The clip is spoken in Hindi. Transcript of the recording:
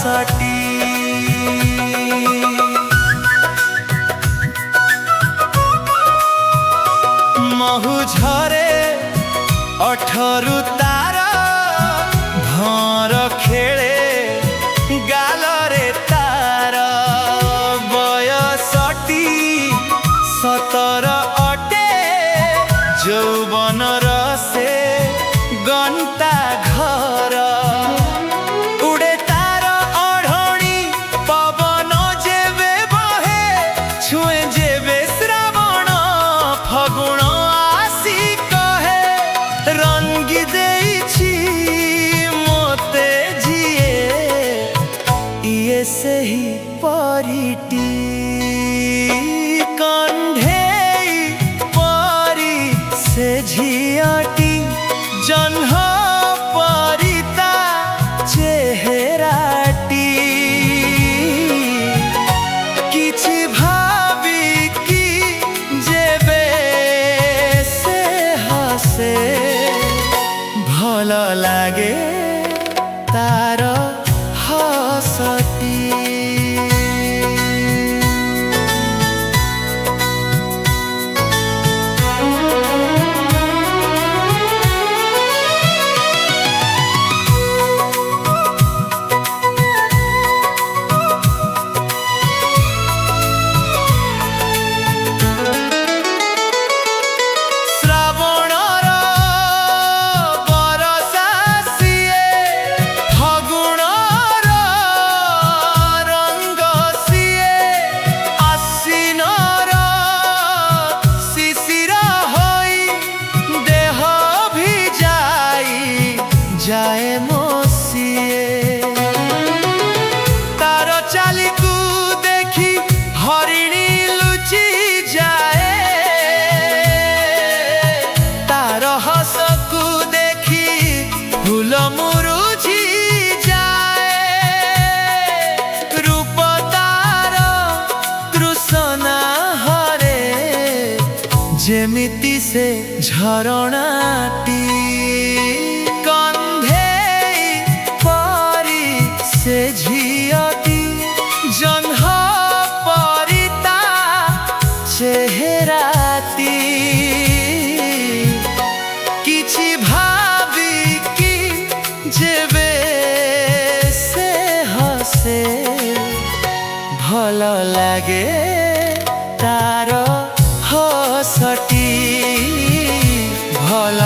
हसटी महु झरे अठरु तार भर खेले गालरे तार बयसटी 17 अटे यौवन रसे गंता घर उड़े तार ओढ़णी पवन जेबे बहे छुए जेबे श्रावण फगुण आसी कहे रंगी देइछि मोते जिए इए सही परिटी से झियाटी जन्ह परिता चेहराटी किछि भावी कि जेबे से हसे भल लागे तार हसटी। जाए मोसिए तार चाली को देखी हरिणी लुचि जाए तार हस को देखी फूल मुरुझी जाए रूप तार तृष्णा हरे जेमिति से झरणाटी से झियती जन्ह परिता चेहराती किछि भावी कि जेबे से हसे भल लागे तार हसटी भल